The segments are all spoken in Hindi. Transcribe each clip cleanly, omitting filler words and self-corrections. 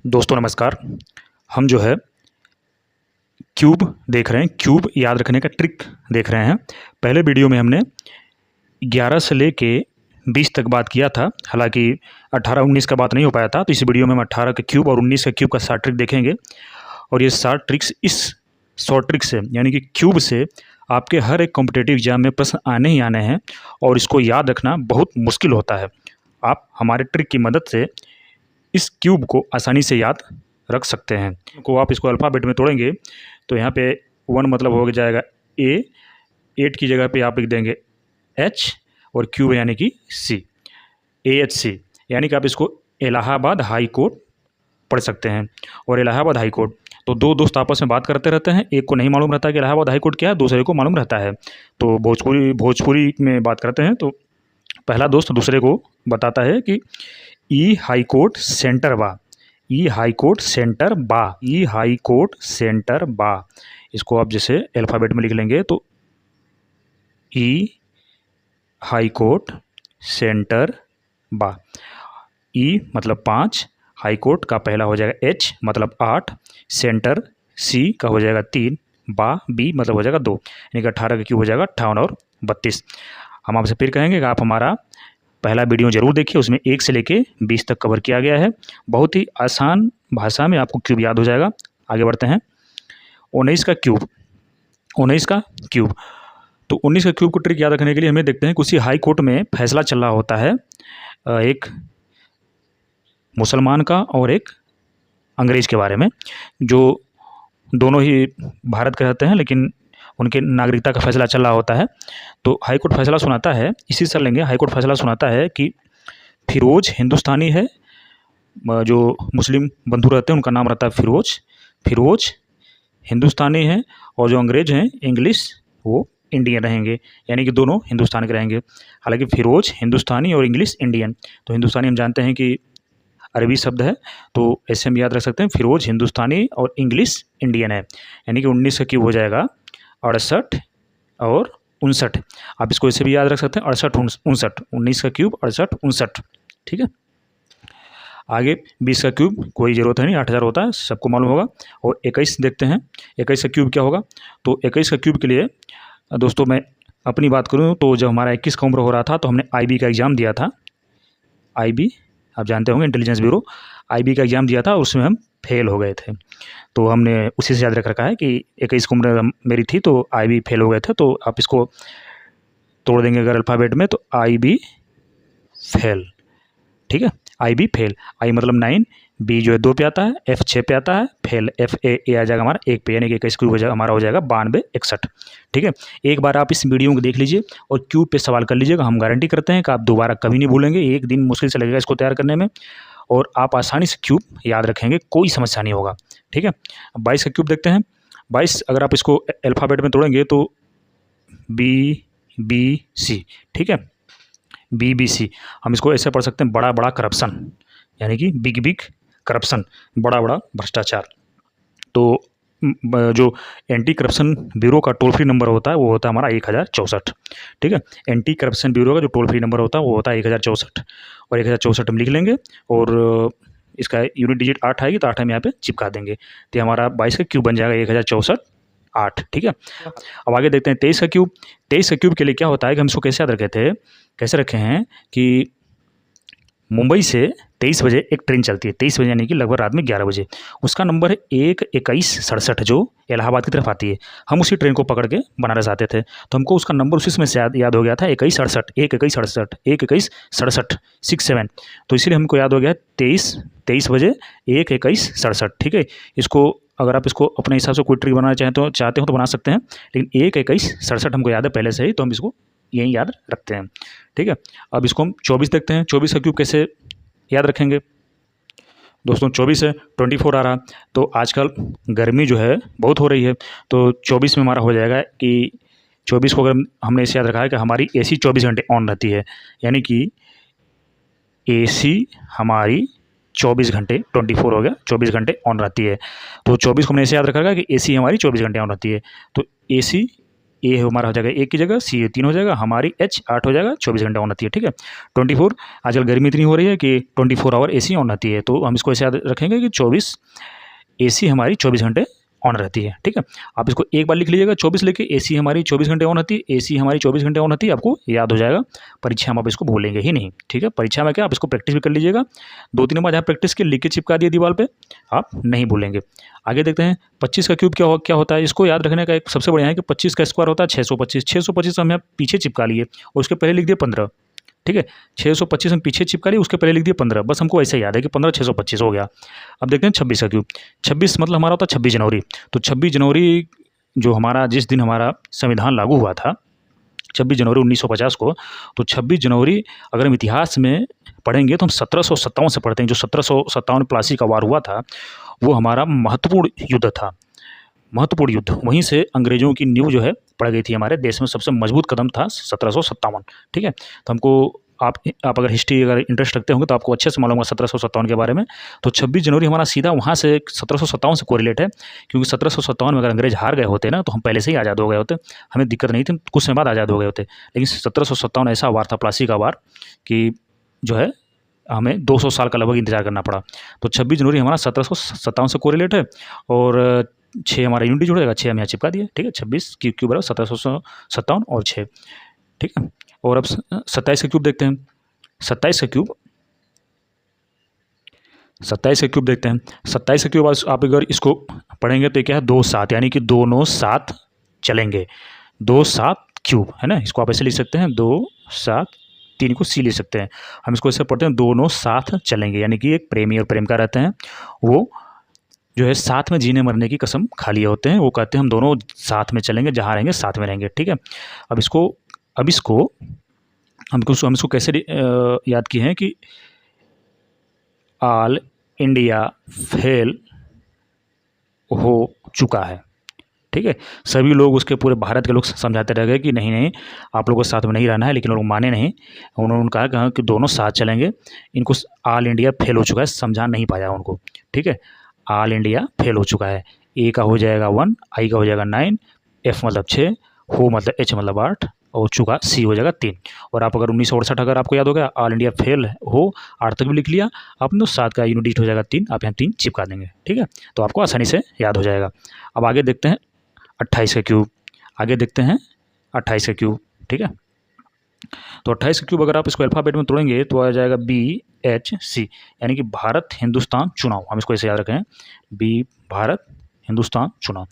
दोस्तों नमस्कार। हम जो है क्यूब देख रहे हैं, क्यूब याद रखने का ट्रिक देख रहे हैं। पहले वीडियो में हमने 11 से लेके 20 तक बात किया था, हालांकि 18-19 का बात नहीं हो पाया था। तो इस वीडियो में हम 18 का क्यूब और 19 का क्यूब का शॉर्ट ट्रिक देखेंगे। और ये शॉर्ट ट्रिक्स, इस शॉर्ट ट्रिक से यानी कि क्यूब से आपके हर एक कॉम्पिटिटिव एग्जाम में प्रश्न आने ही आने हैं और इसको याद रखना बहुत मुश्किल होता है। आप हमारे ट्रिक की मदद से इस क्यूब को आसानी से याद रख सकते हैं। को आप इसको अल्फ़ाबेट में तोड़ेंगे तो यहाँ पे 1 मतलब हो जाएगा ए, 8 की जगह पे आप लिख देंगे एच और क्यूब यानी कि सी, AHC, यानी कि आप इसको इलाहाबाद हाई कोर्ट पढ़ सकते हैं। और इलाहाबाद हाई कोर्ट तो दो दोस्त आपस में बात करते रहते हैं, एक को नहीं मालूम रहता कि इलाहाबाद हाई कोर्ट क्या है, दूसरे को मालूम रहता है। तो भोजपुरी में बात करते हैं तो पहला दोस्त दूसरे को बताता है कि ई हाई कोर्ट सेंटर बा, ई हाई कोर्ट सेंटर बा, ई हाई कोर्ट सेंटर बा। इसको आप जैसे अल्फ़ाबेट में लिख लेंगे तो ई हाई कोर्ट सेंटर बा। ई मतलब 5, हाई कोर्ट का पहला हो जाएगा एच मतलब 8, सेंटर सी का हो जाएगा 3, बा बी मतलब हो जाएगा 2, यानी कि 18 का क्यूब हो जाएगा 58 और 32। हम आपसे फिर कहेंगे कि आप हमारा पहला वीडियो जरूर देखिए, उसमें 1 से लेके 20 तक कवर किया गया है। बहुत ही आसान भाषा में आपको क्यूब याद हो जाएगा। आगे बढ़ते हैं। 19 का क्यूब, 19 का क्यूब। तो 19 का क्यूब को ट्रिक याद रखने के लिए हमें देखते हैं कि उसी हाई कोर्ट में फैसला चल रहा होता है, एक मुसलमान का और एक अंग्रेज़ के बारे में, जो दोनों ही भारत के रहते हैं लेकिन उनके नागरिकता का फैसला चल रहा होता है। तो हाई कोर्ट फैसला सुनाता है, इसी से लेंगे। हाई कोर्ट फैसला सुनाता है कि फिरोज हिंदुस्तानी है, जो मुस्लिम बंधु रहते हैं उनका नाम रहता है फिरोज, फिरोज हिंदुस्तानी है, और जो अंग्रेज हैं इंग्लिश वो इंडियन रहेंगे, यानी कि दोनों हिंदुस्तान के रहेंगे। हालांकि फिरोज हिंदुस्तानी और इंग्लिश इंडियन, तो हिंदुस्तानी हम जानते हैं कि अरबी शब्द है, तो ऐसे हम याद रख सकते हैं फिरोज हिंदुस्तानी और इंग्लिश इंडियन है। यानी कि 19 का क्यूब हो जाएगा 68 और 59। आप इसको ऐसे भी याद रख सकते हैं 68 59, 19 का क्यूब 68 59, ठीक है। आगे 20 का क्यूब कोई ज़रूरत है नहीं, 8000 होता है, सबको मालूम होगा। और 21 देखते हैं, 21 का क्यूब क्या होगा। तो 21 का क्यूब के लिए दोस्तों मैं अपनी बात करूँ तो जब हमारा 21 का उम्र हो रहा था तो हमने IB का एग्ज़ाम दिया था। IB आप जानते होंगे, इंटेलिजेंस ब्यूरो, IB का एग्ज़ाम दिया था, उसमें हम फेल हो गए थे। तो हमने उसी से याद रख रखा है कि 21 की उम्र मेरी थी तो IB फेल हो गए थे। तो आप इसको तोड़ देंगे अगर अल्फ़ाबेट में तो IB फेल, ठीक है। IB फेल, I मतलब 9, B जो है 2 पे आता है, F 6 पे आता है, फेल FA आ जाएगा हमारा 1 पे, यानी कि 21 क्यूब हमारा हो जाएगा 92 61, ठीक है। एक बार आप इस वीडियो को देख लीजिए और क्यूब पे सवाल कर लीजिएगा, हम गारंटी करते हैं कि आप दोबारा कभी नहीं भूलेंगे। एक दिन मुश्किल से लगेगा इसको तैयार करने में और आप आसानी से क्यूब याद रखेंगे, कोई समस्या नहीं होगा, ठीक है। अब 22 का क्यूब देखते हैं। 22 अगर आप इसको अल्फ़ाबेट में तोड़ेंगे तो BBC, ठीक है, BBC। हम इसको ऐसे पढ़ सकते हैं बड़ा बड़ा करप्शन, यानी कि बिग बिग करप्शन, बड़ा बड़ा भ्रष्टाचार। तो जो एंटी करप्शन ब्यूरो का टोल फ्री नंबर होता है वो होता है हमारा 1064, ठीक है। एंटी करप्शन ब्यूरो का जो टोल फ्री नंबर होता है वो होता है 1064, और 1064 हम लिख लेंगे और इसका यूनिट डिजिट 8 आएगी तो 8 हम यहाँ पे चिपका देंगे, तो हमारा 22 का क्यूब बन जाएगा 1064 8, ठीक है। अब आगे देखते हैं 23 का क्यूब। 23 का क्यूब के लिए क्या होता है कि हम इसको कैसे याद रखे थे, कैसे रखे हैं कि मुंबई से 23 बजे एक ट्रेन चलती है, 23 बजे यानी कि लगभग रात में 11 बजे, उसका नंबर है 1-21-67 जो इलाहाबाद की तरफ आती है। हम उसी ट्रेन को पकड़ के बनारस आते थे, तो हमको उसका नंबर उसी समय से याद हो गया था 21-68, 1-21-68, 1-21-67 67। तो इसीलिए हमको याद हो गया 23 बजे 1-21-67, ठीक है। इसको अगर आप इसको अपने हिसाब से कोई ट्रिक बनाना चाहते हो तो बना सकते हैं, लेकिन 1-21-67 हमको याद है पहले से ही, तो हम इसको यही याद रखते हैं, ठीक है। अब इसको हम 24 देखते हैं। 24 का क्यूब कैसे याद रखेंगे दोस्तों। 24 है 24 आ रहा, तो आजकल गर्मी जो है बहुत हो रही है, तो 24 में हमारा हो जाएगा कि 24 को अगर हमने इसे याद रखा है कि हमारी AC 24 घंटे ऑन रहती है, यानी कि AC हमारी 24 घंटे 24 हो गया, 24 घंटे ऑन रहती है। तो 24 को हमने ऐसे याद रखा कि AC हमारी 24 घंटे ऑन रहती है। तो AC ए हमारा हो जाएगा 1 की जगह, सी 3 हो जाएगा, हमारी एच 8 हो जाएगा, 24 घंटे ऑन रहती है। ठीक है, 24 आजकल गर्मी इतनी हो रही है कि 24 आवर एसी ऑन रहती है, तो हम इसको ऐसे याद रखेंगे कि 24 एसी हमारी 24 घंटे ऑन रहती है। ठीक है, आप इसको एक बार लिख लीजिएगा 24 लेके, एसी हमारी 24 घंटे ऑन रहती है, एसी हमारी 24 घंटे ऑन रहती है, आपको याद हो जाएगा। परीक्षा में आप इसको भूलेंगे ही नहीं। ठीक है, परीक्षा में क्या आप इसको प्रैक्टिस भी कर लीजिएगा, 2-3 बार जहाँ प्रैक्टिस के लिख के चिपका दिए दीवार पे, आप नहीं भूलेंगे। आगे देखते हैं 25 का क्यूब क्या होता है। इसको याद रखने का एक सबसे बढ़िया है कि 25 का स्क्वायर होता है 625। 625 हम यहाँ पीछे चिपका लिए और उसके पहले लिख दिए 15। ठीक है, 625 हम पीछे चिपका लिए, उसके पहले लिख दिए 15। बस हमको ऐसे याद है कि 15 625 हो गया। अब देखते हैं 26 का क्यूब। 26 मतलब हमारा होता है 26 जनवरी। तो 26 जनवरी जो हमारा जिस दिन हमारा संविधान लागू हुआ था 26 जनवरी 1950 को, तो 26 जनवरी अगर हम इतिहास में पढ़ेंगे तो हम 1757 से पढ़ते हैं। जो 1757 प्लासी का वार हुआ था वो हमारा महत्वपूर्ण युद्ध था, महत्वपूर्ण युद्ध। वहीं से अंग्रेजों की नींव जो है पड़ गई थी, हमारे देश में सबसे मजबूत कदम था 1757। ठीक है, तो हमको आप अगर हिस्ट्री अगर इंटरेस्ट रखते होंगे तो आपको अच्छे से मालूम होगा 1757 के बारे में। तो 26 जनवरी हमारा सीधा वहाँ से 1757 से कोरिलेट है, क्योंकि 1757 में अगर अंग्रेज हार गए होते ना तो हम पहले से ही आज़ाद हो गए होते, हमें दिक्कत नहीं थी, कुछ समय बाद आज़ाद हो गए होते। लेकिन 1757 ऐसा वार था, प्लासी का वार, कि जो है हमें 200 साल का लगभग इंतजार करना पड़ा। तो 26 जनवरी हमारा 1757 से कोरिलेट है, और 6 हमारा यूनिट जुड़ जाएगा, 6 हम यहाँ चिपका दिए। ठीक है, 26 क्यूब बराबर 1757 और 6। ठीक है, और अब 27 का क्यूब देखते हैं। 27 का क्यूब देखते हैं। 27 का क्यूब आप अगर इसको पढ़ेंगे तो क्या है 2 7, यानी कि दोनों साथ चलेंगे। 2 7 क्यूब है ना, इसको आप ऐसे लिख सकते हैं 2 7, 3 को सी लिख सकते हैं। हम इसको ऐसे पढ़ते हैं दोनों साथ चलेंगे, यानी कि एक प्रेमी और प्रेमिका रहते हैं, वो जो है साथ में जीने मरने की कसम खा लिए होते हैं। वो कहते हैं हम दोनों साथ में चलेंगे, जहाँ रहेंगे साथ में रहेंगे। ठीक है, अब इसको हम इसको कैसे याद किए हैं कि ऑल इंडिया फेल हो चुका है। ठीक है, सभी लोग उसके पूरे भारत के लोग समझाते रह गए कि नहीं नहीं आप लोगों को साथ में नहीं रहना है, लेकिन लोग माने नहीं। उन्होंने कहा कि दोनों साथ चलेंगे। इनको ऑल इंडिया फेल हो चुका है, समझा नहीं पाया उनको। ठीक है, ऑल इंडिया फेल हो चुका है। ए का हो जाएगा 1, आई का हो जाएगा 9, एफ मतलब 6, हो मतलब एच मतलब 8, और चुका सी हो जाएगा 3। और आप अगर 1968 अगर आपको याद हो गया, ऑल इंडिया फेल हो 8 तक भी लिख लिया आपने, तो 7 का यूनिट हो जाएगा 3, आप यहाँ 3 चिपका देंगे। ठीक है, तो आपको आसानी से याद हो जाएगा। अब आगे देखते हैं 28 का क्यूब। आगे देखते हैं 28 का क्यूब। ठीक है, तो 28 का क्यूब अगर आप इसको अल्फ़ाबेट में तोड़ेंगे तो आ जाएगा BHC, यानी कि भारत हिंदुस्तान चुनाव। हम इसको ऐसे याद रखें, बी भारत हिंदुस्तान चुनाव।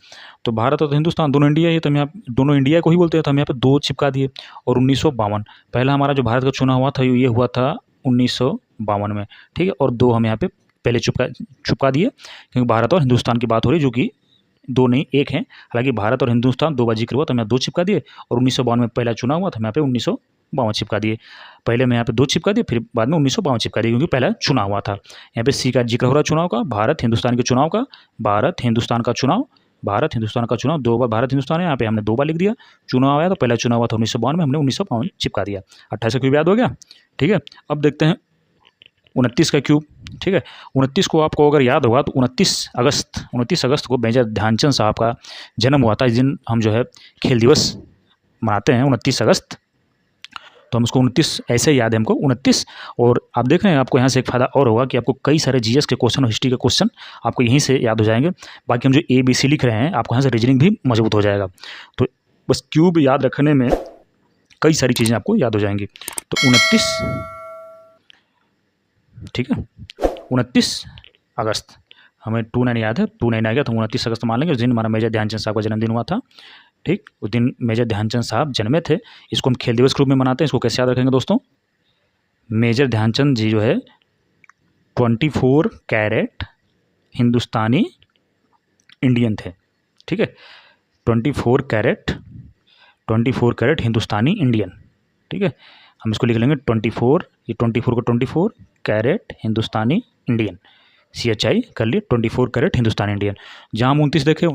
तो भारत और हिंदुस्तान दोनों इंडिया है, तो हम यहाँ दोनों इंडिया को ही बोलते हैं, तो हम यहाँ पे 2 चिपका दिए। और 1952 पहला हमारा जो भारत का चुनाव हुआ था ये हुआ था 1952 में। ठीक है, और 2 हम यहाँ पे पहले चिपका दिए, क्योंकि भारत और हिंदुस्तान की बात हो रही है, जो कि 2 नहीं 1 है। हालांकि भारत और हिंदुस्तान 2 बार जिक्र हुआ, तो हम यहाँ 2 चिपका दिए। और 1952 में पहला चुनाव हुआ था, हम यहाँ पे 1952 चिपका दिए। पहले मैं यहाँ पे 2 चिपका दिए, फिर बाद में 1952 चिपका दिए, क्योंकि पहला चुनाव हुआ था। यहाँ पे सी का जिक्र हो रहा है चुनाव का, भारत हिंदुस्तान के चुनाव का, भारत हिंदुस्तान का चुनाव, भारत हिंदुस्तान का चुनाव 2 बार भारत हिंदुस्तान है, यहाँ पे हमने 2 बार लिख दिया। चुनाव आया तो पहला चुनाव हुआ था 1952 में, हमने 1952 चिपका दिया। 28 का क्यूब याद हो गया। ठीक है, अब देखते हैं 29 का क्यूब। ठीक है, 29 को आपको अगर याद होगा तो 29 अगस्त को मेजर ध्यानचंद साहब का जन्म हुआ था। इस दिन हम जो है खेल दिवस मनाते हैं 29 अगस्त, तो हम उसको 29 ऐसे ही याद है हमको 29। और आप देख रहे हैं आपको यहाँ से एक फ़ायदा और होगा कि आपको कई सारे जीएस के क्वेश्चन और हिस्ट्री के क्वेश्चन आपको यहीं से याद हो जाएंगे। बाकी हम जो ABC लिख रहे हैं आपको यहाँ से रीजनिंग भी मजबूत हो जाएगा। तो बस क्यूब याद रखने में कई सारी चीज़ें आपको याद हो जाएंगी। तो 29, ठीक है, 29 अगस्त हमें 29 याद है, 29 आ गया तो 29 अगस्त मान लेंगे। उस दिन हमारा मेजर ध्यानचंद साहब का जन्मदिन हुआ था। ठीक, उस दिन मेजर ध्यानचंद साहब जन्मे थे। इसको हम खेल दिवस के रूप में मनाते हैं। इसको कैसे याद रखेंगे दोस्तों? मेजर ध्यानचंद जी जो है 24 कैरेट हिंदुस्तानी इंडियन थे। ठीक है, 24 कैरेट हिंदुस्तानी इंडियन। ठीक है, हम इसको लिख लेंगे 24, ये 24 को 24 कैरेट हिंदुस्तानी इंडियन, CHI कर लिए 24 कैरेट हिंदुस्तानी इंडियन। जहाँ हम 29 देखे